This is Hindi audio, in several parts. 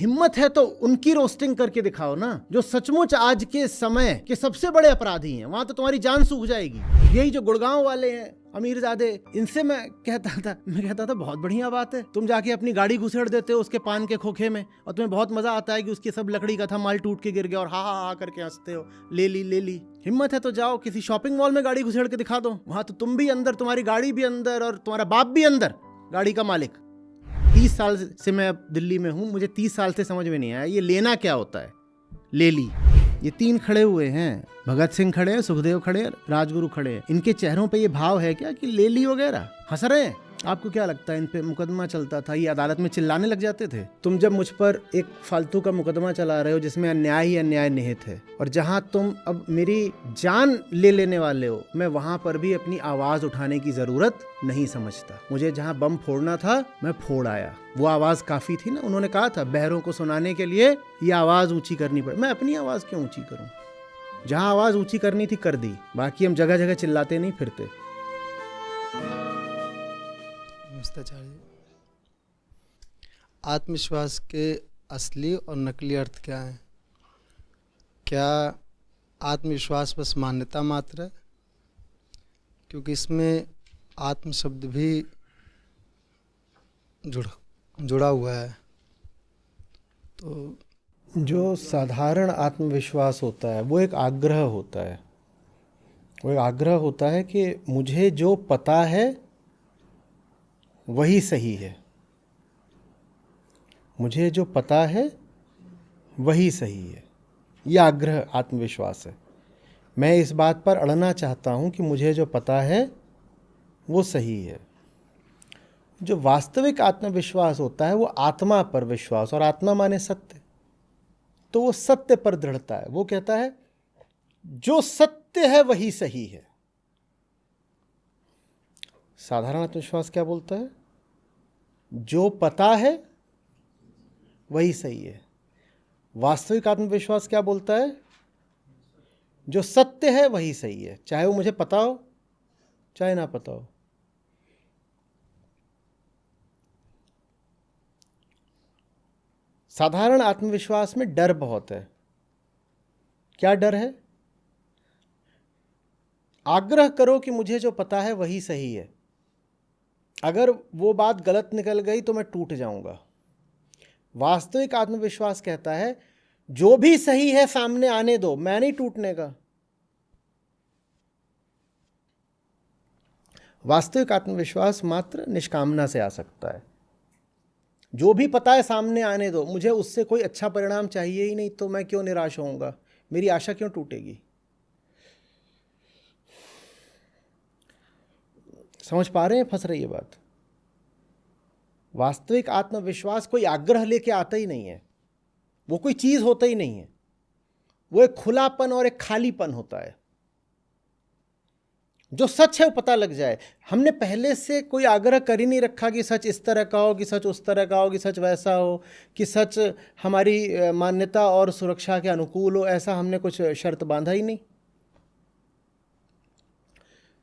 हिम्मत है तो उनकी रोस्टिंग करके दिखाओ ना, जो सचमुच आज के समय के सबसे बड़े अपराधी हैं। वहां तो तुम्हारी जान सूख जाएगी। यही जो गुड़गांव वाले हैं अमीरजादे, इनसे मैं कहता था बहुत बढ़िया बात है, तुम जाके अपनी गाड़ी घुसेड़ देते हो उसके पान के खोखे में और तुम्हें बहुत मजा आता है कि उसकी सब लकड़ी का था, माल टूट के गिर गया और हा हा हा करके हंसते हो, ले ली। हिम्मत है तो जाओ किसी शॉपिंग मॉल में गाड़ी घुसेड़ के दिखा दो। वहां तो तुम भी अंदर, तुम्हारी गाड़ी भी अंदर और तुम्हारा बाप भी अंदर, गाड़ी का मालिक। 30 साल से मैं अब दिल्ली में हूं, मुझे 30 साल से समझ में नहीं आया ये लेना क्या होता है। ले ली। ये 3 खड़े हुए हैं, भगत सिंह खड़े हैं, सुखदेव खड़े हैं, राजगुरु खड़े हैं। इनके चेहरों पे ये भाव है क्या कि ले ली वगैरह? हंस रहे हैं। आपको क्या लगता है इन पे मुकदमा चलता था, ये अदालत में चिल्लाने लग जाते थे? तुम जब मुझ पर एक फालतू का मुकदमा चला रहे हो जिसमें अन्याय ही अन्याय निहित है, और जहां तुम अब मेरी जान ले लेने वाले हो, मैं वहां पर भी अपनी आवाज उठाने की जरूरत नहीं समझता। मुझे जहां बम फोड़ना था मैं फोड़ आया, वो आवाज काफी थी ना। उन्होंने कहा था बहरों को सुनाने के लिए ये आवाज ऊंची करनी पड़े। मैं अपनी आवाज क्यों ऊंची करूं? जहां आवाज ऊंची करनी थी कर दी, बाकी हम जगह जगह चिल्लाते नहीं फिरते। आत्मविश्वास के असली और नकली अर्थ क्या है? क्या आत्मविश्वास बस मान्यता मात्र है? क्योंकि इसमें आत्म शब्द भी जुड़ा हुआ है। तो जो साधारण आत्मविश्वास होता है वो एक आग्रह होता है। वो एक आग्रह होता है कि मुझे जो पता है वही सही है, मुझे जो पता है वही सही है। यह आग्रह आत्मविश्वास है। मैं इस बात पर अड़ना चाहता हूं कि मुझे जो पता है वो सही है। जो वास्तविक आत्मविश्वास होता है वो आत्मा पर विश्वास, और आत्मा माने सत्य, तो वो सत्य पर दृढ़ता है। वो कहता है जो सत्य है वही सही है। साधारण आत्मविश्वास क्या बोलता है? जो पता है वही सही है। वास्तविक आत्मविश्वास क्या बोलता है? जो सत्य है वही सही है, चाहे वो मुझे पता हो चाहे ना पता हो। साधारण आत्मविश्वास में डर बहुत है। क्या डर है? आग्रह करो कि मुझे जो पता है वही सही है, अगर वो बात गलत निकल गई तो मैं टूट जाऊंगा। वास्तविक आत्मविश्वास कहता है जो भी सही है सामने आने दो, मैं नहीं टूटने का। वास्तविक आत्मविश्वास मात्र निष्कामना से आ सकता है। जो भी पता है सामने आने दो, मुझे उससे कोई अच्छा परिणाम चाहिए ही नहीं, तो मैं क्यों निराश होऊंगा, मेरी आशा क्यों टूटेगी? समझ पा रहे हैं? फंस रही है बात। वास्तविक आत्मविश्वास कोई आग्रह लेके आता ही नहीं है, वो कोई चीज होता ही नहीं है, वो एक खुलापन और एक खालीपन होता है। जो सच है वो पता लग जाए। हमने पहले से कोई आग्रह कर ही नहीं रखा कि सच इस तरह का हो, कि सच उस तरह का हो, कि सच वैसा हो, कि सच हमारी मान्यता और सुरक्षा के अनुकूल हो। ऐसा हमने कुछ शर्त बांधा ही नहीं।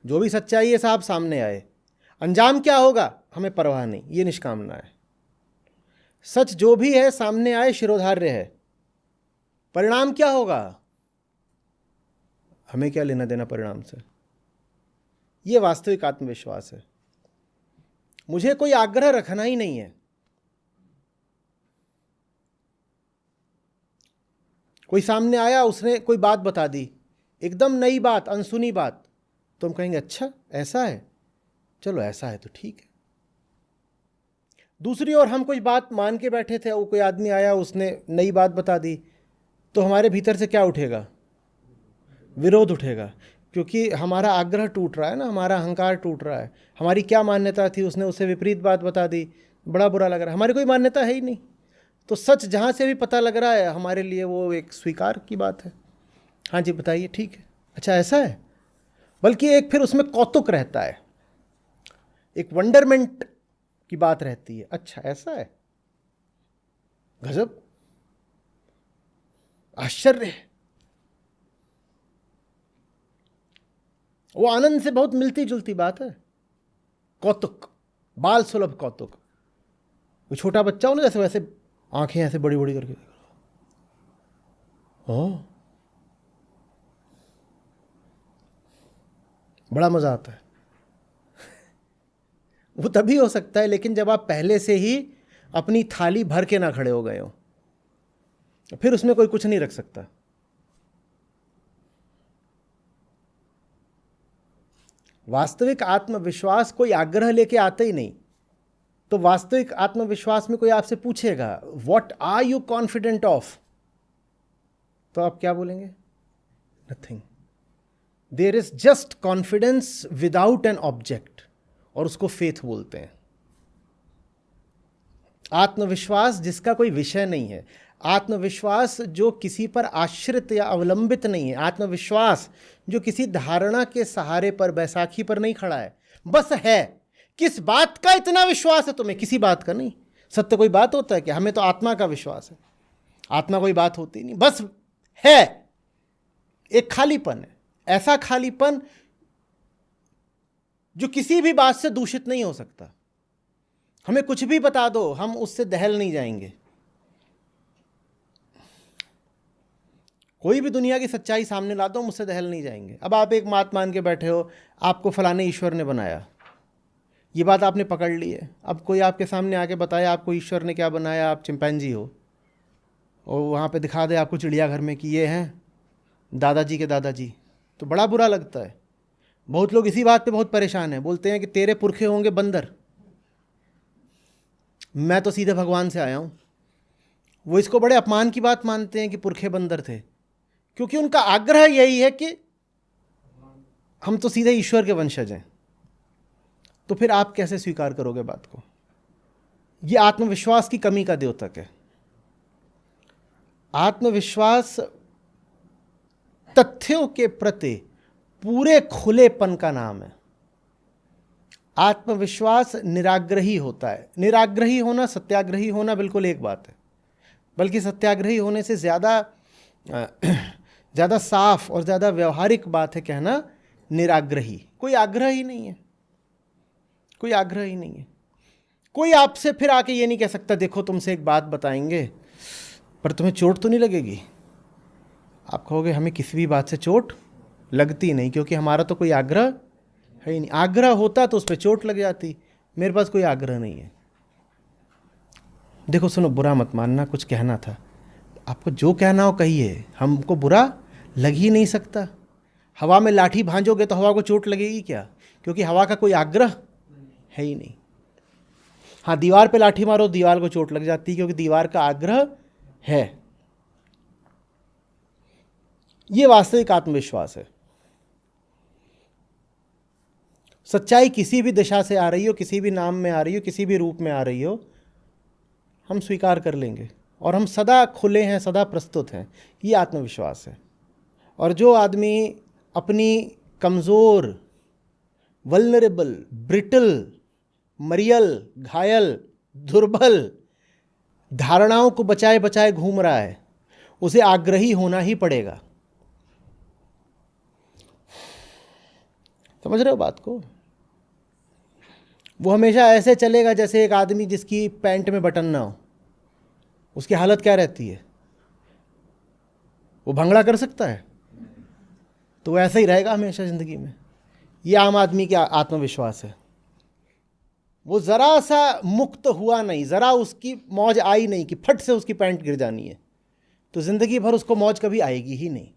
जो भी सच्चाई है साहब सामने आए, अंजाम क्या होगा हमें परवाह नहीं, ये निष्कामना है। सच जो भी है सामने आए, शिरोधार्य है। परिणाम क्या होगा हमें क्या लेना देना परिणाम से। ये वास्तविक आत्मविश्वास है। मुझे कोई आग्रह रखना ही नहीं है। कोई सामने आया, उसने कोई बात बता दी, एकदम नई बात, अनसुनी बात, तो हम कहेंगे अच्छा ऐसा है, चलो ऐसा है तो ठीक है। दूसरी ओर हम कोई बात मान के बैठे थे, वो कोई आदमी आया, उसने नई बात बता दी, तो हमारे भीतर से क्या उठेगा? विरोध उठेगा, क्योंकि हमारा आग्रह टूट रहा है ना, हमारा अहंकार टूट रहा है। हमारी क्या मान्यता थी, उसने उससे विपरीत बात बता दी, बड़ा बुरा लग रहा है। हमारी कोई मान्यता है ही नहीं, तो सच जहाँ से भी पता लग रहा है हमारे लिए वो एक स्वीकार की बात है। हाँ जी बताइए, ठीक है, अच्छा ऐसा है। बल्कि एक फिर उसमें कौतुक रहता है, एक वंडरमेंट की बात रहती है। अच्छा ऐसा है, गजब, आश्चर्य है। वो आनंद से बहुत मिलती जुलती बात है। कौतुक, बाल सुलभ कौतुक। वो छोटा बच्चा हो ना, जैसे वैसे आंखें ऐसे बड़ी बड़ी करके देख रहा हो, बड़ा मजा आता है। वो तभी हो सकता है लेकिन जब आप पहले से ही अपनी थाली भर के ना खड़े हो गए हो, फिर उसमें कोई कुछ नहीं रख सकता। वास्तविक आत्मविश्वास कोई आग्रह लेके आता ही नहीं। तो वास्तविक आत्मविश्वास में कोई आपसे पूछेगा what are you confident of, तो आप क्या बोलेंगे? Nothing. There is just confidence without an object, और उसको फेथ बोलते हैं। आत्मविश्वास जिसका कोई विषय नहीं है, आत्मविश्वास जो किसी पर आश्रित या अवलंबित नहीं है, आत्मविश्वास जो किसी धारणा के सहारे पर, बैसाखी पर नहीं खड़ा है, बस है। किस बात का इतना विश्वास है तुम्हें? किसी बात का नहीं। सत्य कोई बात होता है कि हमें तो आत्मा का विश्वास है, आत्मा कोई बात होती नहीं, बस है। एक खालीपन है, ऐसा खालीपन जो किसी भी बात से दूषित नहीं हो सकता। हमें कुछ भी बता दो, हम उससे दहल नहीं जाएंगे। कोई भी दुनिया की सच्चाई सामने ला दो, मुझसे दहल नहीं जाएंगे। अब आप एक बात मान के बैठे हो, आपको फलाने ईश्वर ने बनाया, ये बात आपने पकड़ ली है। अब कोई आपके सामने आके बताया आपको ईश्वर ने क्या बनाया, आप चिंपैंजी हो, और वहाँ पे दिखा दे आपको चिड़ियाघर में कि ये हैं दादाजी के दादाजी, तो बड़ा बुरा लगता है। बहुत लोग इसी बात पे बहुत परेशान हैं, बोलते हैं कि तेरे पुरखे होंगे बंदर, मैं तो सीधे भगवान से आया हूँ। वो इसको बड़े अपमान की बात मानते हैं कि पुरखे बंदर थे, क्योंकि उनका आग्रह यही है कि हम तो सीधे ईश्वर के वंशज हैं। तो फिर आप कैसे स्वीकार करोगे बात को? ये आत्मविश्वास की कमी का द्योतक है। आत्मविश्वास तथ्यों के प्रति पूरे खुलेपन का नाम है। आत्मविश्वास निराग्रही होता है। निराग्रही होना, सत्याग्रही होना बिल्कुल एक बात है, बल्कि सत्याग्रही होने से ज़्यादा साफ और ज़्यादा व्यवहारिक बात है कहना निराग्रही। कोई आग्रह ही नहीं है, कोई आग्रह ही नहीं है। कोई आपसे फिर आके ये नहीं कह सकता देखो तुमसे एक बात बताएंगे पर तुम्हें चोट तो नहीं लगेगी। आप कहोगे हमें किसी भी बात से चोट लगती नहीं, क्योंकि हमारा तो कोई आग्रह है ही नहीं। आग्रह होता तो उस पर चोट लग जाती। मेरे पास कोई आग्रह नहीं है। देखो सुनो, बुरा मत मानना, कुछ कहना था। आपको जो कहना हो कहिए, हमको बुरा लग ही नहीं सकता। हवा में लाठी भांजोगे तो हवा को चोट लगेगी क्या? क्योंकि हवा का कोई आग्रह है ही नहीं। हाँ, दीवार पे लाठी मारो, दीवार को चोट लग जाती है, क्योंकि दीवार का आग्रह है। ये वास्तविक आत्मविश्वास है। सच्चाई किसी भी दिशा से आ रही हो, किसी भी नाम में आ रही हो, किसी भी रूप में आ रही हो, हम स्वीकार कर लेंगे, और हम सदा खुले हैं, सदा प्रस्तुत हैं। ये आत्मविश्वास है। और जो आदमी अपनी कमज़ोर, वल्नरेबल, ब्रिटल, मरियल, घायल, दुर्बल धारणाओं को बचाए बचाए घूम रहा है, उसे आग्रही होना ही पड़ेगा। समझ रहे हो बात को? वो हमेशा ऐसे चलेगा जैसे एक आदमी जिसकी पैंट में बटन ना हो। उसकी हालत क्या रहती है? वो भंगड़ा कर सकता है? तो वो ऐसा ही रहेगा हमेशा ज़िंदगी में। ये आम आदमी का आत्मविश्वास है। वो ज़रा सा मुक्त हुआ नहीं, ज़रा उसकी मौज आई नहीं कि फट से उसकी पैंट गिर जानी है, तो ज़िंदगी भर उसको मौज कभी आएगी ही नहीं।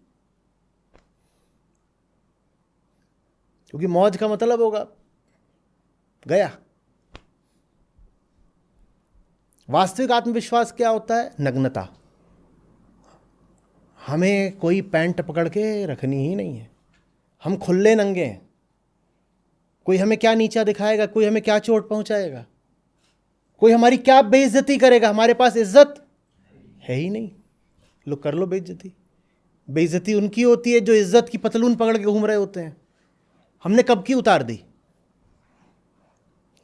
क्योंकि मौज का मतलब होगा गया। वास्तविक आत्मविश्वास क्या होता है? नग्नता। हमें कोई पैंट पकड़ के रखनी ही नहीं है, हम खुले नंगे हैं। कोई हमें क्या नीचा दिखाएगा, कोई हमें क्या चोट पहुंचाएगा, कोई हमारी क्या बेइज्जती करेगा? हमारे पास इज्जत है ही नहीं। लो कर लो बेइज्जती। बेइज्जती उनकी होती है जो इज्जत की पतलून पकड़ के घूम रहे होते हैं। हमने कब की उतार दी?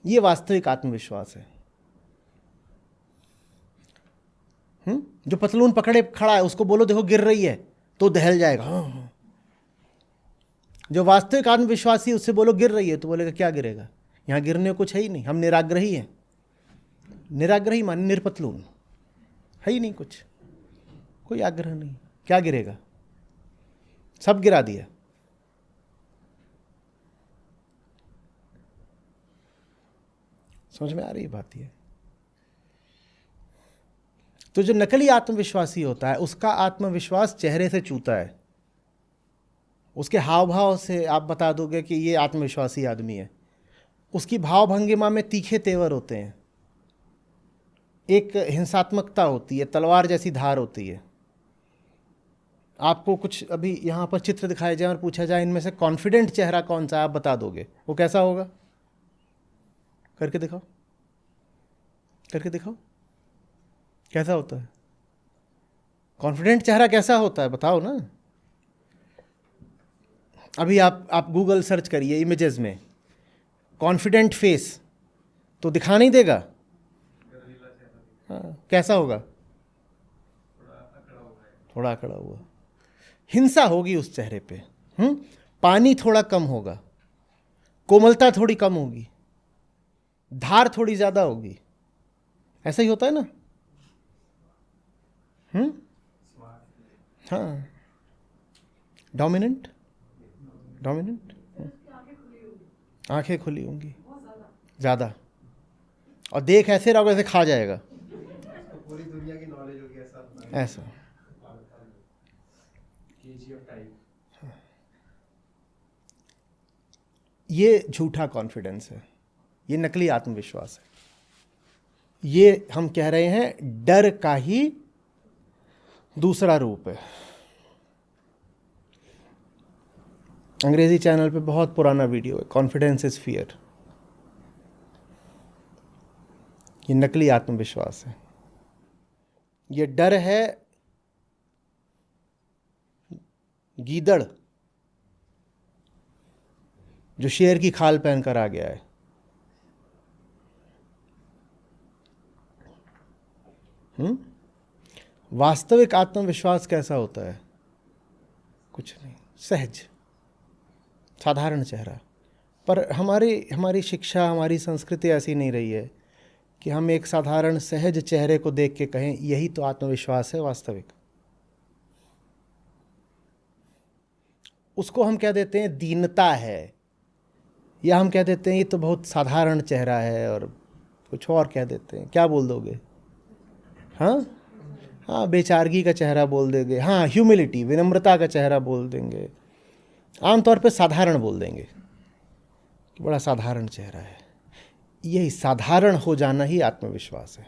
ये वास्तविक आत्मविश्वास है। जो पतलून पकड़े खड़ा है उसको बोलो देखो गिर रही है तो दहल जाएगा। हाँ। जो वास्तविक आत्मविश्वासी उससे बोलो गिर रही है तो बोलेगा क्या गिरेगा, यहाँ गिरने को कुछ है ही नहीं। हम निराग्रही हैं। निराग्रही माने निरपतलून। है ही नहीं कुछ, कोई आग्रह नहीं। क्या गिरेगा? सब गिरा दिया। समझ में आ रही बात? ये तो जो नकली आत्मविश्वासी होता है उसका आत्मविश्वास चेहरे से चूता है। उसके हाव भाव से आप बता दोगे कि ये आत्मविश्वासी आदमी है। उसकी भाव भंगिमा में तीखे तेवर होते हैं, एक हिंसात्मकता होती है, तलवार जैसी धार होती है। आपको कुछ अभी यहाँ पर चित्र दिखाए जाए और पूछा जाए इनमें से कॉन्फिडेंट चेहरा कौन सा, आप बता दोगे, वो कैसा होगा? करके दिखाओ, करके दिखाओ, कैसा होता है कॉन्फिडेंट चेहरा? कैसा होता है बताओ ना। अभी आप गूगल सर्च करिए इमेजेस में कॉन्फिडेंट फेस, तो दिखा नहीं देगा। हाँ, कैसा होगा? थोड़ा अकड़ा हुआ, हिंसा होगी उस चेहरे पे। पानी थोड़ा कम होगा, कोमलता थोड़ी कम होगी, धार थोड़ी ज्यादा होगी। ऐसा ही होता है ना? हाँ, डोमिनेंट, डोमिनेंट, आंखें खुली होंगी ज्यादा, और देख ऐसे रहोगे जैसे खा जाएगा, पूरी दुनिया की नॉलेज होगी ऐसा। ये झूठा कॉन्फिडेंस है, ये नकली आत्मविश्वास है। ये हम कह रहे हैं डर का ही दूसरा रूप है। अंग्रेजी चैनल पे बहुत पुराना वीडियो है, कॉन्फिडेंस इज फियर। ये नकली आत्मविश्वास है। ये डर है गीदड़ जो शेर की खाल पहनकर आ गया है। वास्तविक आत्मविश्वास कैसा होता है? कुछ नहीं, सहज, साधारण चेहरा। पर हमारी शिक्षा, हमारी संस्कृति ऐसी नहीं रही है कि हम एक साधारण सहज चेहरे को देख के कहें यही तो आत्मविश्वास है वास्तविक। उसको हम कह देते हैं दीनता है, या हम कह देते हैं ये तो बहुत साधारण चेहरा है, और कुछ और कह देते हैं। क्या बोल दोगे? हाँ हाँ, बेचारगी का चेहरा बोल देंगे, हाँ ह्यूमिलिटी, विनम्रता का चेहरा बोल देंगे, आमतौर पे साधारण बोल देंगे कि बड़ा साधारण चेहरा है। यही साधारण हो जाना ही आत्मविश्वास है,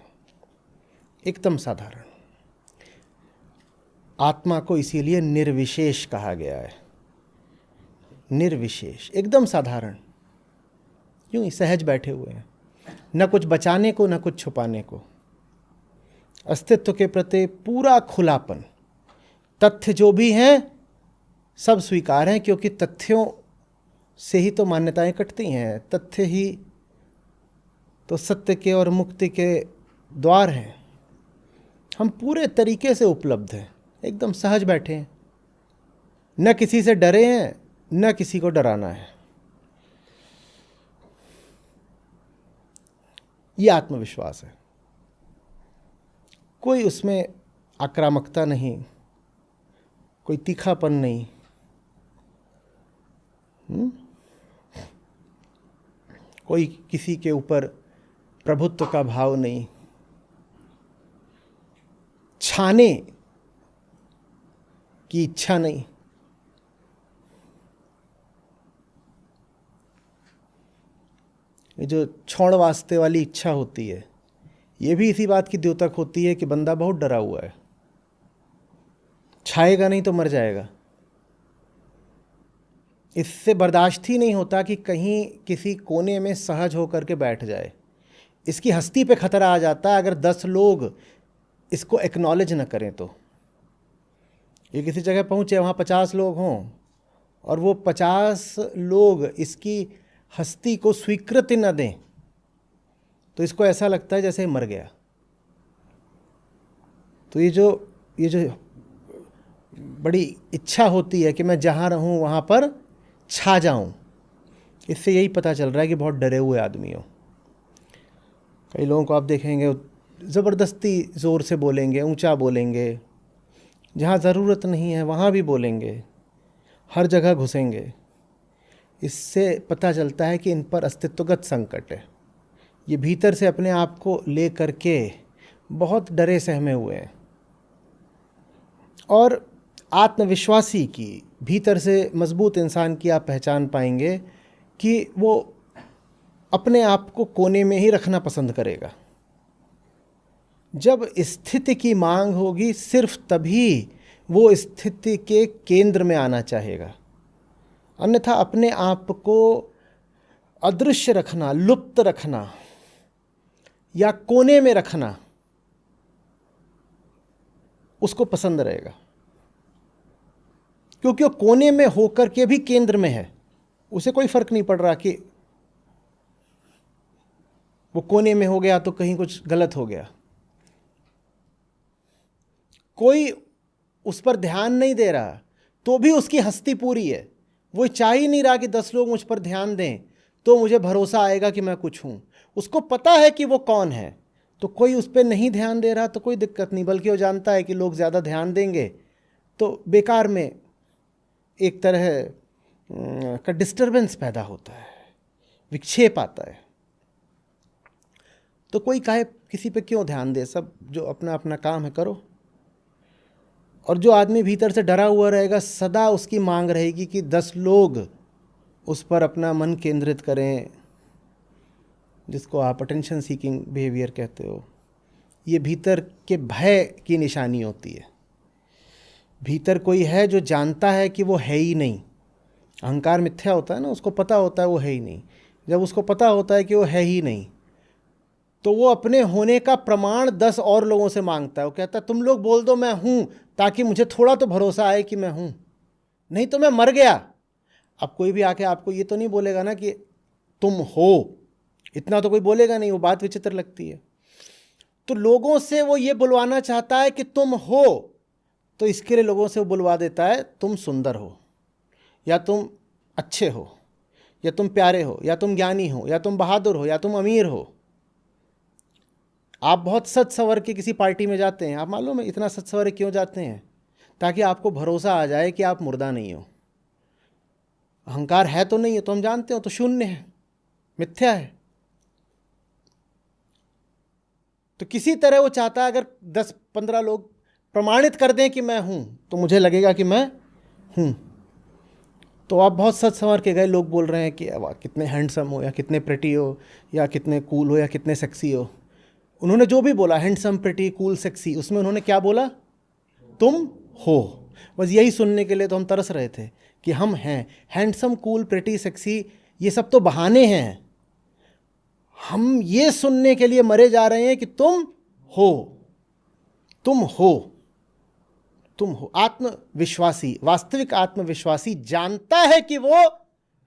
एकदम साधारण। आत्मा को इसीलिए निर्विशेष कहा गया है। निर्विशेष, एकदम साधारण, यूं ही सहज बैठे हुए हैं, न कुछ बचाने को न कुछ छुपाने को। अस्तित्व के प्रति पूरा खुलापन। तथ्य जो भी हैं सब स्वीकार हैं, क्योंकि तथ्यों से ही तो मान्यताएं कटती हैं। तथ्य ही तो सत्य के और मुक्ति के द्वार हैं। हम पूरे तरीके से उपलब्ध हैं, एकदम सहज बैठे हैं, न किसी से डरे हैं न किसी को डराना है। ये आत्मविश्वास है। कोई उसमें आक्रामकता नहीं, कोई तीखापन नहीं। कोई किसी के ऊपर प्रभुत्व का भाव नहीं, छाने की इच्छा नहीं। ये जो छोड़ वास्ते वाली इच्छा होती है, ये भी इसी बात की द्योतक होती है कि बंदा बहुत डरा हुआ है, छाएगा नहीं तो मर जाएगा। इससे बर्दाश्त ही नहीं होता कि कहीं किसी कोने में सहज होकर के बैठ जाए। इसकी हस्ती पे खतरा आ जाता है अगर 10 लोग इसको एक्नॉलेज न करें तो। ये किसी जगह पहुँचे, वहाँ 50 लोग हों और वो 50 लोग इसकी हस्ती को स्वीकृति न दें, तो इसको ऐसा लगता है जैसे मर गया। तो ये जो बड़ी इच्छा होती है कि मैं जहाँ रहूँ वहाँ पर छा जाऊँ, इससे यही पता चल रहा है कि बहुत डरे हुए आदमी हो। कई लोगों को आप देखेंगे ज़बरदस्ती ज़ोर से बोलेंगे, ऊंचा बोलेंगे, जहाँ ज़रूरत नहीं है वहाँ भी बोलेंगे, हर जगह घुसेंगे। इससे पता चलता है कि इन पर अस्तित्वगत संकट है। ये भीतर से अपने आप को ले करके बहुत डरे सहमे हुए हैं। और आत्मविश्वासी की, भीतर से मजबूत इंसान की आप पहचान पाएंगे कि वो अपने आप को कोने में ही रखना पसंद करेगा। जब स्थिति की मांग होगी सिर्फ तभी वो स्थिति के केंद्र में आना चाहेगा, अन्यथा अपने आप को अदृश्य रखना, लुप्त रखना या कोने में रखना उसको पसंद रहेगा, क्योंकि वो कोने में होकर के भी केंद्र में है। उसे कोई फर्क नहीं पड़ रहा कि वो कोने में हो गया तो कहीं कुछ गलत हो गया। कोई उस पर ध्यान नहीं दे रहा तो भी उसकी हस्ती पूरी है। वो चाह ही नहीं रहा कि 10 लोग मुझ पर ध्यान दें तो मुझे भरोसा आएगा कि मैं कुछ हूं। उसको पता है कि वो कौन है, तो कोई उस पर नहीं ध्यान दे रहा तो कोई दिक्कत नहीं, बल्कि वो जानता है कि लोग ज़्यादा ध्यान देंगे तो बेकार में एक तरह का डिस्टरबेंस पैदा होता है, विक्षेप आता है। तो कोई कहे किसी पे क्यों ध्यान दे, सब जो अपना अपना काम है करो। और जो आदमी भीतर से डरा हुआ रहेगा, सदा उसकी मांग रहेगी कि 10 लोग उस पर अपना मन केंद्रित करें, जिसको आप अटेंशन सीकिंग बिहेवियर कहते हो। ये भीतर के भय की निशानी होती है। भीतर कोई है जो जानता है कि वो है ही नहीं। अहंकार मिथ्या होता है ना, उसको पता होता है वो है ही नहीं। जब उसको पता होता है कि वो है ही नहीं तो वो अपने होने का प्रमाण 10 और लोगों से मांगता है। वो कहता है तुम लोग बोल दो मैं हूं, ताकि मुझे थोड़ा तो भरोसा आए कि मैं हूं, नहीं तो मैं मर गया। अब कोई भी आके आपको ये तो नहीं बोलेगा ना कि तुम हो, इतना तो कोई बोलेगा नहीं। वो बात विचित्र लगती है। तो लोगों से वो ये बुलवाना चाहता है कि तुम हो, तो इसके लिए लोगों से वो बुलवा देता है तुम सुंदर हो, या तुम अच्छे हो, या तुम प्यारे हो, या तुम ज्ञानी हो, या तुम बहादुर हो, या तुम अमीर हो। आप बहुत सज सवर के किसी पार्टी में जाते हैं, आप मालूम है इतना सज सवर क्यों जाते हैं? ताकि आपको भरोसा आ जाए कि आप मुर्दा नहीं हो। अहंकार है तो नहीं है, तो हम जानते हो तो शून्य है, मिथ्या है। तो किसी तरह वो चाहता है अगर 10-15 लोग प्रमाणित कर दें कि मैं हूं तो मुझे लगेगा कि मैं हूं। तो आप बहुत सच संवर के गए, लोग बोल रहे हैं कि वाह कितने हैंडसम हो, या कितने प्रेटी हो, या कितने कूल हो, या कितने सेक्सी हो। उन्होंने जो भी बोला, हैंडसम, प्रेटी, कूल, सेक्सी, उसमें उन्होंने क्या बोला? तुम हो। बस यही सुनने के लिए तो हम तरस रहे थे कि हम हैं। हैंडसम, कूल, प्रेटी, सेक्सी ये सब तो बहाने हैं। हम ये सुनने के लिए मरे जा रहे हैं कि तुम हो, तुम हो, तुम हो। आत्मविश्वासी, वास्तविक आत्मविश्वासी जानता है कि वो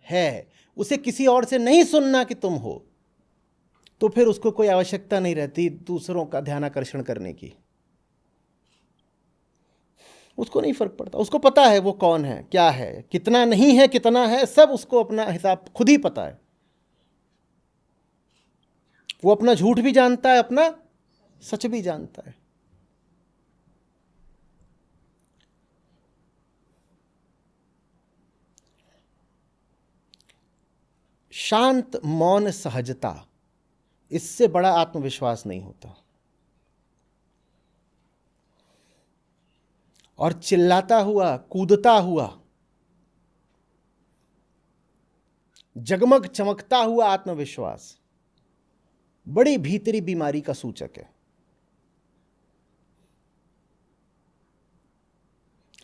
है। उसे किसी और से नहीं सुनना कि तुम हो, तो फिर उसको कोई आवश्यकता नहीं रहती दूसरों का ध्यानाकर्षण करने की। उसको नहीं फर्क पड़ता। उसको पता है वो कौन है, क्या है, कितना नहीं है, कितना है, सब उसको अपना हिसाब खुद ही पता है। वो अपना झूठ भी जानता है, अपना सच भी जानता है। शांत मौन सहजता, इससे बड़ा आत्मविश्वास नहीं होता। और चिल्लाता हुआ, कूदता हुआ, जगमग चमकता हुआ आत्मविश्वास बड़ी भीतरी बीमारी का सूचक है।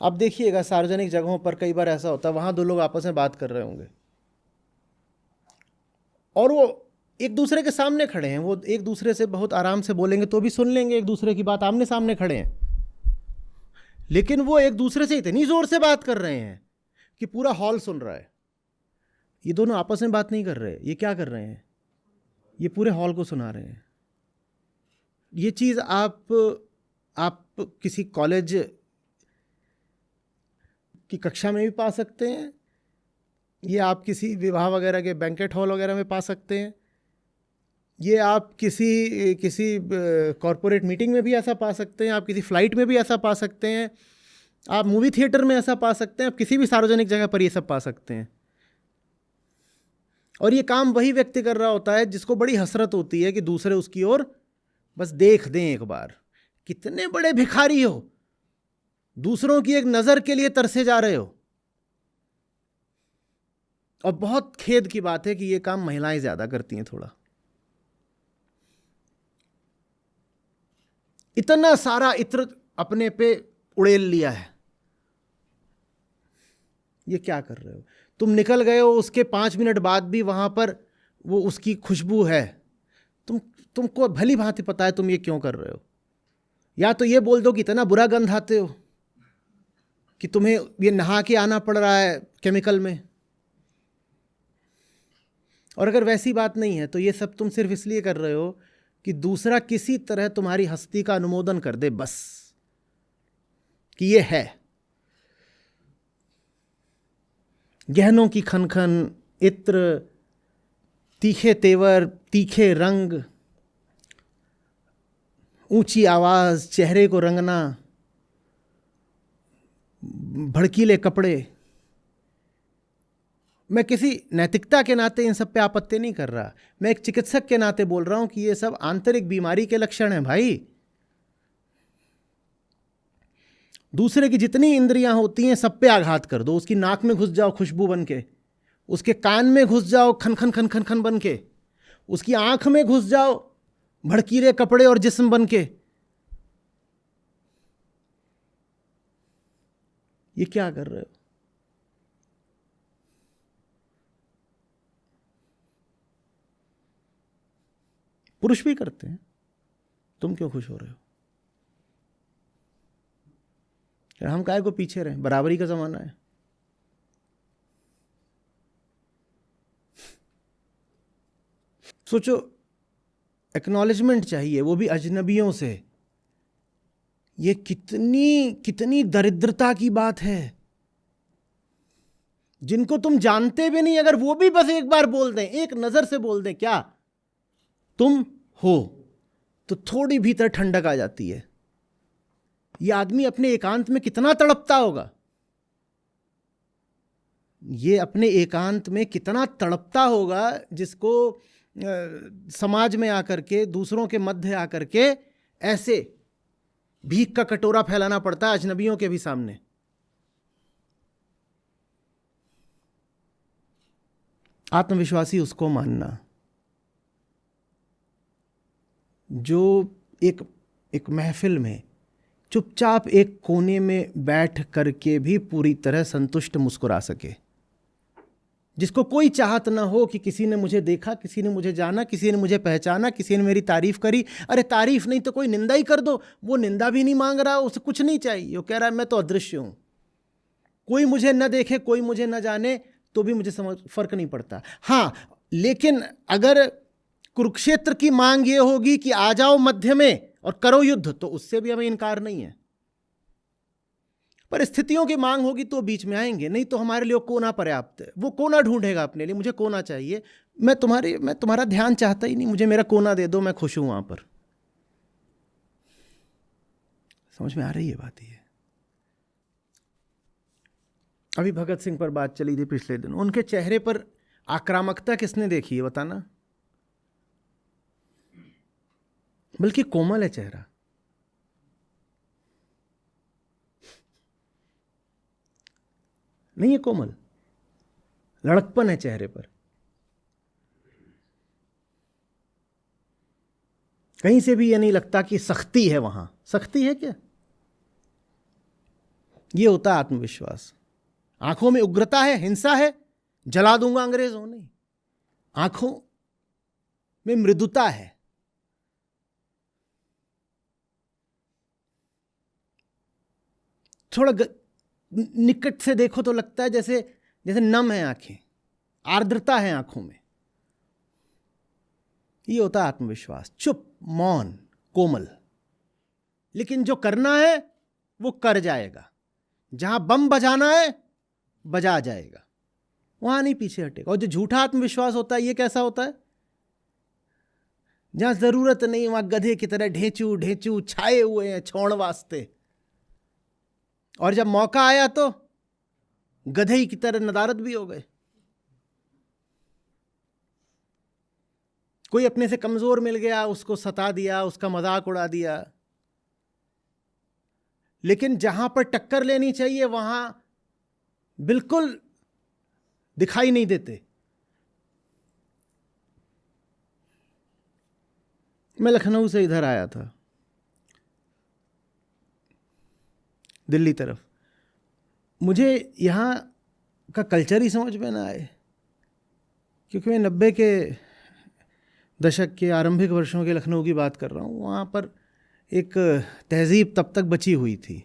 आप देखिएगा सार्वजनिक जगहों पर कई बार ऐसा होता है, वहां 2 लोग आपस में बात कर रहे होंगे और वो एक दूसरे के सामने खड़े हैं, वो एक दूसरे से बहुत आराम से बोलेंगे तो भी सुन लेंगे एक दूसरे की बात, आमने सामने खड़े हैं। लेकिन वो एक दूसरे से इतनी जोर से बात कर रहे हैं कि पूरा हॉल सुन रहा है। ये दोनों आपस में बात नहीं कर रहे, ये क्या कर रहे हैं? ये पूरे हॉल को सुना रहे हैं। ये चीज़ आप किसी कॉलेज की कक्षा में भी पा सकते हैं, ये आप किसी विवाह वगैरह के बैंकेट हॉल वगैरह में पा सकते हैं, ये आप किसी किसी कॉरपोरेट मीटिंग में भी ऐसा पा सकते हैं, आप किसी फ्लाइट में भी ऐसा पा सकते हैं, आप मूवी थिएटर में ऐसा पा सकते हैं, आप किसी भी सार्वजनिक जगह पर ये सब पा सकते हैं। और ये काम वही व्यक्ति कर रहा होता है जिसको बड़ी हसरत होती है कि दूसरे उसकी ओर बस देख दें एक बार। कितने बड़े भिखारी हो, दूसरों की एक नज़र के लिए तरसे जा रहे हो। और बहुत खेद की बात है कि ये काम महिलाएं ज़्यादा करती हैं थोड़ा। इतना सारा इत्र अपने पे उड़ेल लिया है, ये क्या कर रहे हो? तुम निकल गए हो, उसके 5 मिनट बाद भी वहां पर वो उसकी खुशबू है। तुमको भली भांति पता है तुम ये क्यों कर रहे हो। या तो ये बोल दो कि इतना बुरा गंध आते हो कि तुम्हें ये नहा के आना पड़ रहा है केमिकल में। और अगर वैसी बात नहीं है तो ये सब तुम सिर्फ इसलिए कर रहे हो कि दूसरा किसी तरह तुम्हारी हस्ती का अनुमोदन कर दे, बस कि ये है। गहनों की खनखन, इत्र, तीखे तेवर, तीखे रंग, ऊंची आवाज, चेहरे को रंगना, भड़कीले कपड़े। मैं किसी नैतिकता के नाते इन सब पे आपत्ति नहीं कर रहा, मैं एक चिकित्सक के नाते बोल रहा हूं कि ये सब आंतरिक बीमारी के लक्षण हैं भाई। दूसरे की जितनी इंद्रियां होती हैं सब पे आघात कर दो। उसकी नाक में घुस जाओ खुशबू बन के, उसके कान में घुस जाओ खन खन खन खन खन बन के, उसकी आंख में घुस जाओ भड़कीले कपड़े और जिस्म बन के। ये क्या कर रहे हो? पुरुष भी करते हैं, तुम क्यों खुश हो रहे हो? हम काहे को पीछे रहे? बराबरी का जमाना है। सोचो, एक्नॉलेजमेंट चाहिए, वो भी अजनबियों से। ये कितनी कितनी दरिद्रता की बात है। जिनको तुम जानते भी नहीं, अगर वो भी बस एक बार बोल दें, एक नजर से बोल दें क्या तुम हो, तो थोड़ी भीतर ठंडक आ जाती है। ये आदमी अपने एकांत में कितना तड़पता होगा, ये अपने एकांत में कितना तड़पता होगा, जिसको समाज में आकर के, दूसरों के मध्य आकर के ऐसे भीख का कटोरा फैलाना पड़ता है अजनबियों के भी सामने। आत्मविश्वासी उसको मानना जो एक महफिल में चुपचाप एक कोने में बैठ करके भी पूरी तरह संतुष्ट मुस्कुरा सके, जिसको कोई चाहत ना हो कि किसी ने मुझे देखा, किसी ने मुझे जाना, किसी ने मुझे पहचाना, किसी ने मेरी तारीफ करी। अरे तारीफ नहीं तो कोई निंदा ही कर दो, वो निंदा भी नहीं मांग रहा, उसे कुछ नहीं चाहिए। वो कह रहा है मैं तो अदृश्य हूं, कोई मुझे न देखे, कोई मुझे न जाने, तो भी मुझे फर्क नहीं पड़ता। हाँ, लेकिन अगर कुरुक्षेत्र की मांग ये होगी कि आ जाओ मध्य में और करो युद्ध, तो उससे भी हमें इनकार नहीं है। परिस्थितियों की मांग होगी तो बीच में आएंगे, नहीं तो हमारे लिए कोना पर्याप्त है। वो कोना ढूंढेगा अपने लिए, मुझे कोना चाहिए, मैं तुम्हारा ध्यान चाहता ही नहीं, मुझे मेरा कोना दे दो, मैं खुश हूं वहां पर। समझ में आ रही है बात? ये अभी भगत सिंह पर बात चली थी पिछले दिन, उनके चेहरे पर आक्रामकता किसने देखी है बताना? बल्कि कोमल है चेहरा, नहीं है कोमल, लड़कपन है चेहरे पर। कहीं से भी ये नहीं लगता कि सख्ती है वहां। सख्ती है क्या? ये होता है आत्मविश्वास। आंखों में उग्रता है, हिंसा है, जला दूंगा अंग्रेजों, नहीं। आंखों में मृदुता है। थोड़ा निकट से देखो तो लगता है जैसे जैसे नम है आंखें, आर्द्रता है आंखों में। ये होता है आत्मविश्वास। चुप, मौन, कोमल। लेकिन जो करना है वो कर जाएगा, जहां बम बजाना है बजा जाएगा, वहां नहीं पीछे हटेगा। और जो झूठा आत्मविश्वास होता है, ये कैसा होता है? जहां जरूरत नहीं वहां गधे की तरह ढेंचू ढेंचू छाए हुए हैं छोड़ वास्ते, और जब मौका आया तो गधे की तरह नदारद भी हो गए। कोई अपने से कमजोर मिल गया, उसको सता दिया, उसका मजाक उड़ा दिया। लेकिन जहां पर टक्कर लेनी चाहिए वहां बिल्कुल दिखाई नहीं देते। मैं लखनऊ से इधर आया था दिल्ली तरफ। मुझे यहाँ का कल्चर ही समझ में ना आए, क्योंकि मैं 90 के दशक के आरंभिक वर्षों के लखनऊ की बात कर रहा हूँ। वहाँ पर एक तहजीब तब तक बची हुई थी,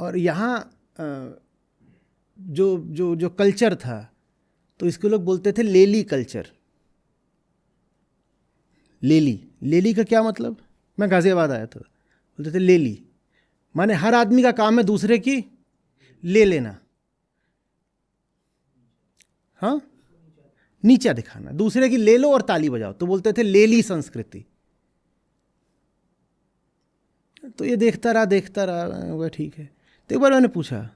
और यहाँ जो जो जो कल्चर था, तो इसको लोग बोलते थे लेली कल्चर। लेली, लेली का क्या मतलब? मैं गाजियाबाद आया था, बोलते थे लेली माने हर आदमी का काम है दूसरे की ले लेना, हाँ, नीचा दिखाना, दूसरे की ले लो और ताली बजाओ, तो बोलते थे लेली संस्कृति। तो ये देखता रहा, वह ठीक है। तो एक बार मैंने पूछा,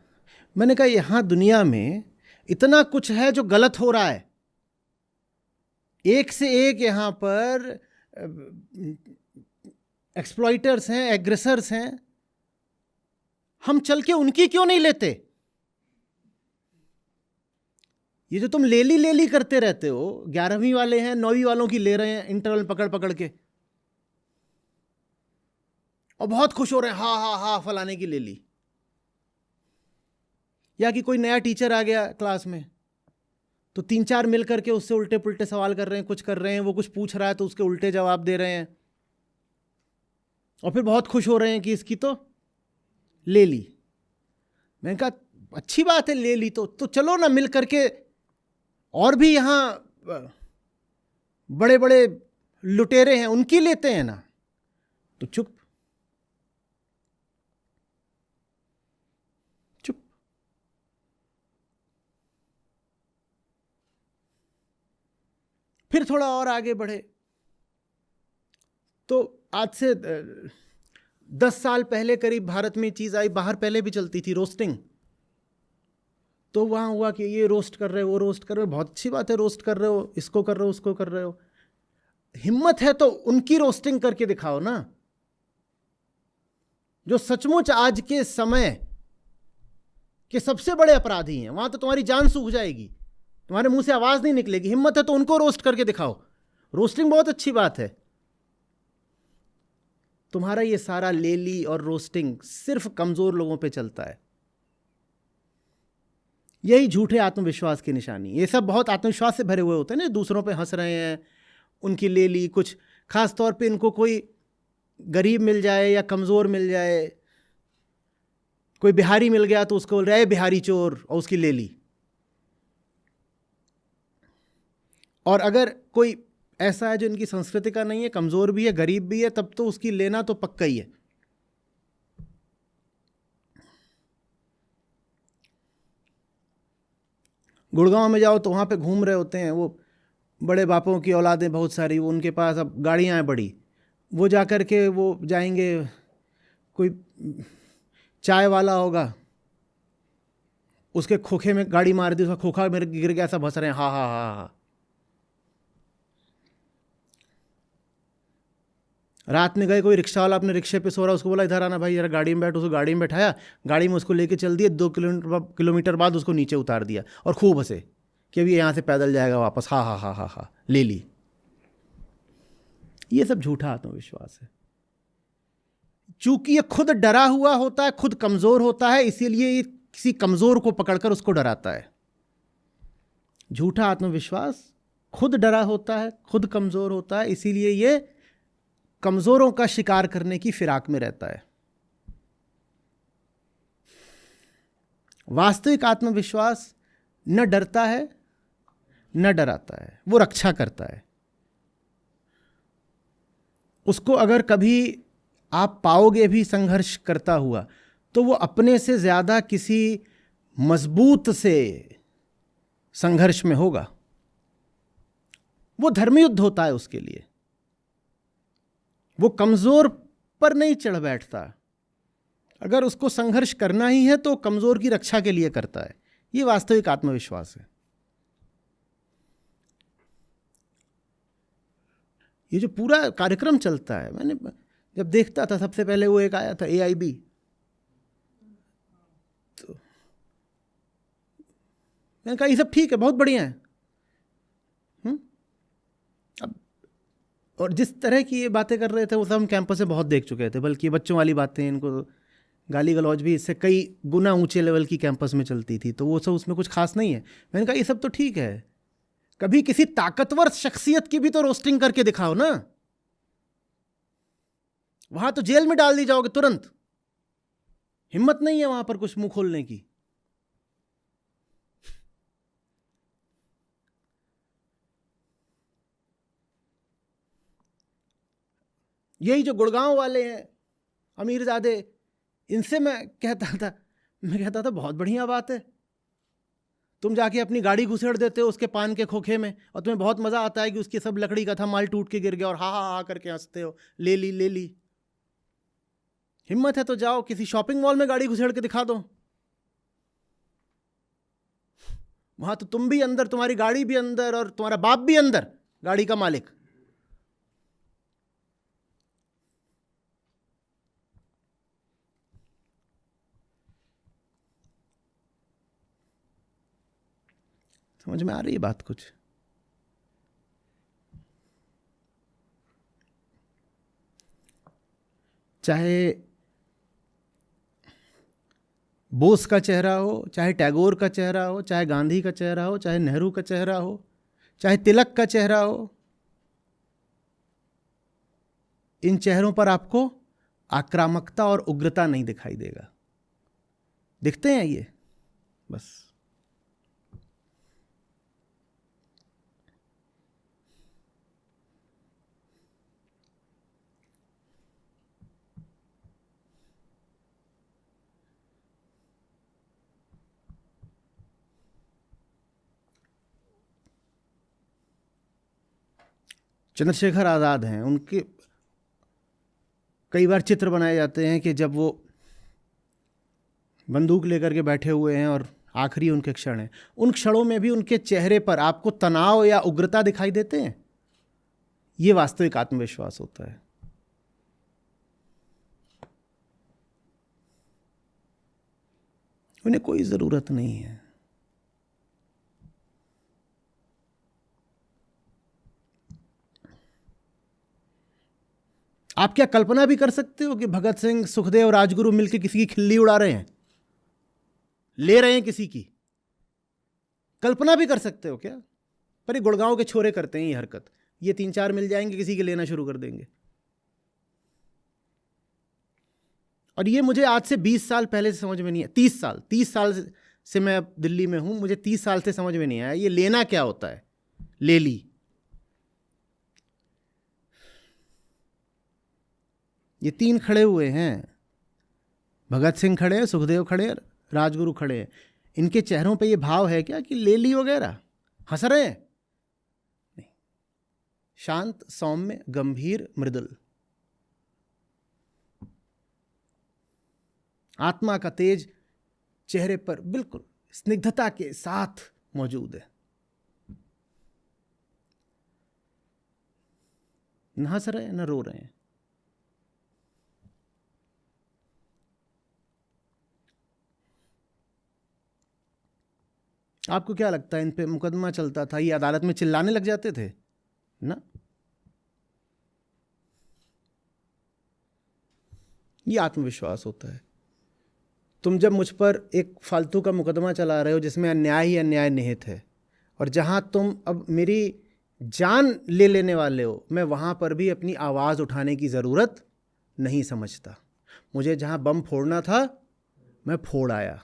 मैंने कहा यहाँ दुनिया में इतना कुछ है जो गलत हो रहा है, एक से एक यहाँ पर एक्सप्लॉइटर्स हैं, एग्रेसर्स हैं, हम चल के उनकी क्यों नहीं लेते? ये जो तुम लेली लेली करते रहते हो, 11वीं वाले हैं 9वीं वालों की ले रहे हैं इंटरवल पकड़ पकड़ के, और बहुत खुश हो रहे हैं, हा हा हा फलाने की लेली। या कि कोई नया टीचर आ गया क्लास में, तो 3-4 मिल करके उससे उल्टे पुल्टे सवाल कर रहे हैं, कुछ कर रहे हैं, वो कुछ पूछ रहा है तो उसके उल्टे जवाब दे रहे हैं, और फिर बहुत खुश हो रहे हैं कि इसकी तो ले ली। मैंने कहा अच्छी बात है ले ली, तो चलो ना मिल करके, और भी यहाँ बड़े बड़े लुटेरे हैं उनकी लेते हैं ना। तो चुप। फिर थोड़ा और आगे बढ़े तो आज से 10 साल पहले करीब भारत में चीज़ आई, बाहर पहले भी चलती थी, रोस्टिंग। तो वहाँ हुआ कि ये रोस्ट कर रहे हो, वो रोस्ट कर रहे हो, बहुत अच्छी बात है, रोस्ट कर रहे हो, इसको कर रहे हो, उसको कर रहे हो, हिम्मत है तो उनकी रोस्टिंग करके दिखाओ ना, जो सचमुच आज के समय के सबसे बड़े अपराधी हैं। वहां तो तुम्हारी जान सूख जाएगी, तुम्हारे मुंह से आवाज नहीं निकलेगी। हिम्मत है तो उनको रोस्ट करके दिखाओ। रोस्टिंग बहुत अच्छी बात है। तुम्हारा ये सारा लेली और रोस्टिंग सिर्फ कमजोर लोगों पे चलता है। यही झूठे आत्मविश्वास की निशानी। ये सब बहुत आत्मविश्वास से भरे हुए होते हैं ना, दूसरों पे हंस रहे हैं, उनकी लेली कुछ खास तौर पे इनको कोई गरीब मिल जाए या कमजोर मिल जाए, कोई बिहारी मिल गया तो उसको बोल रहे बिहारी चोर, और उसकी लेली। और अगर कोई ऐसा है जो इनकी संस्कृति का नहीं है, कमजोर भी है, गरीब भी है, तब तो उसकी लेना तो पक्का ही है। गुड़गांव में जाओ तो वहाँ पे घूम रहे होते हैं वो बड़े बापों की औलादें बहुत सारी, वो उनके पास अब गाड़ियाँ हैं बड़ी, वो जा कर के वो जाएंगे, कोई चाय वाला होगा, उसके खोखे में गाड़ी मार दी, उसका खोखा मेरे गिर गया, सब हंस रहे हैं, हा हा हा हा। रात में गए, कोई रिक्शा वाला अपने रिक्शे पे सो रहा, उसको बोला इधर आना भाई, जरा गाड़ी में बैठ, उसको गाड़ी में बैठाया, गाड़ी में उसको लेके चल दिए, 2 किलोमीटर बाद उसको नीचे उतार दिया, और खूब हंसे कि अभी यहाँ से पैदल जाएगा वापस, हा हा हा हा हा, ले ली। ये सब झूठा आत्मविश्वास है। चूंकि ये खुद डरा हुआ होता है, खुद कमजोर होता है, इसीलिए ये किसी कमजोर को पकड़कर उसको डराता है। झूठा आत्मविश्वास खुद डरा होता है, खुद कमजोर होता है, इसीलिए ये कमजोरों का शिकार करने की फिराक में रहता है। वास्तविक आत्मविश्वास न डरता है न डराता है, वो रक्षा करता है। उसको अगर कभी आप पाओगे भी संघर्ष करता हुआ, तो वो अपने से ज्यादा किसी मजबूत से संघर्ष में होगा। वो धर्मयुद्ध होता है उसके लिए। वो कमजोर पर नहीं चढ़ बैठता। अगर उसको संघर्ष करना ही है तो कमजोर की रक्षा के लिए करता है। ये वास्तविक आत्मविश्वास है। ये जो पूरा कार्यक्रम चलता है, मैंने जब देखता था सबसे पहले वो एक आया था AIB, तो मैंने कहा ये सब ठीक है, बहुत बढ़िया है। अब और जिस तरह की ये बातें कर रहे थे वो सब हम कैंपस से बहुत देख चुके थे, बल्कि बच्चों वाली बातें, इनको गाली गलौज भी इससे कई गुना ऊंचे लेवल की कैंपस में चलती थी, तो वो सब उसमें कुछ खास नहीं है। मैंने कहा ये सब तो ठीक है, कभी किसी ताकतवर शख्सियत की भी तो रोस्टिंग करके दिखाओ ना। वहां तो जेल में डाल दी जाओगे तुरंत, हिम्मत नहीं है वहां पर कुछ मुंह खोलने की। यही जो गुड़गांव वाले हैं अमीरजादे, इनसे मैं कहता था बहुत बढ़िया बात है, तुम जाके अपनी गाड़ी घुसेड़ देते हो उसके पान के खोखे में, और तुम्हें बहुत मजा आता है कि उसकी सब लकड़ी का था माल टूट के गिर गया, और हा हा हा करके हंसते हो, ले ली ले ली। हिम्मत है तो जाओ किसी शॉपिंग मॉल में गाड़ी घुसेड़ के दिखा दो। वहां तो तुम भी अंदर, तुम्हारी गाड़ी भी अंदर, और तुम्हारा बाप भी अंदर, गाड़ी का मालिक। समझ में आ रही है बात कुछ? चाहे बोस का चेहरा हो, चाहे टैगोर का चेहरा हो, चाहे गांधी का चेहरा हो, चाहे नेहरू का चेहरा हो, चाहे तिलक का चेहरा हो, इन चेहरों पर आपको आक्रामकता और उग्रता नहीं दिखाई देगा। दिखते हैं ये बस। चंद्रशेखर आज़ाद हैं, उनके कई बार चित्र बनाए जाते हैं कि जब वो बंदूक लेकर के बैठे हुए हैं और आखिरी उनके क्षण हैं, उन क्षणों में भी उनके चेहरे पर आपको तनाव या उग्रता दिखाई देते हैं। ये वास्तविक आत्मविश्वास होता है। उन्हें कोई ज़रूरत नहीं है। आप क्या कल्पना भी कर सकते हो कि भगत सिंह, सुखदेव और राजगुरु मिलकर किसी की खिल्ली उड़ा रहे हैं, ले रहे हैं किसी की? कल्पना भी कर सकते हो क्या? पर ये गुड़गांव के छोरे करते हैं ये हरकत। ये 3-4 मिल जाएंगे, किसी के लेना शुरू कर देंगे। और ये मुझे आज से 20 साल पहले से समझ में नहीं है। 30 साल से मैं अब दिल्ली में हूं, मुझे 30 साल से समझ में नहीं आया ये लेना क्या होता है। ले ली। ये 3 खड़े हुए हैं, भगत सिंह खड़े हैं, सुखदेव खड़े हैं, राजगुरु खड़े हैं। इनके चेहरों पे ये भाव है क्या कि ले ली वगैरह? हंस रहे हैं? नहीं, शांत, सौम्य, गंभीर, मृदुल, आत्मा का तेज चेहरे पर बिल्कुल स्निग्धता के साथ मौजूद है। न हंस रहे हैं न रो रहे हैं। आपको क्या लगता है इन पे मुकदमा चलता था, ये अदालत में चिल्लाने लग जाते थे ना? ये आत्मविश्वास होता है। तुम जब मुझ पर एक फालतू का मुकदमा चला रहे हो जिसमें अन्याय ही अन्याय निहित है, और जहां तुम अब मेरी जान ले लेने वाले हो, मैं वहां पर भी अपनी आवाज़ उठाने की ज़रूरत नहीं समझता। मुझे जहां बम फोड़ना था मैं फोड़ आया।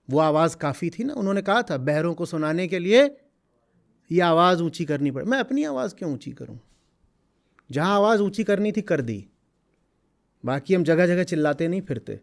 वो आवाज़ काफ़ी थी ना। उन्होंने कहा था बहरों को सुनाने के लिए ये आवाज़ ऊंची करनी पड़े। मैं अपनी आवाज़ क्यों ऊंची करूं? जहां आवाज़ ऊंची करनी थी कर दी। बाकी हम जगह जगह चिल्लाते नहीं फिरते।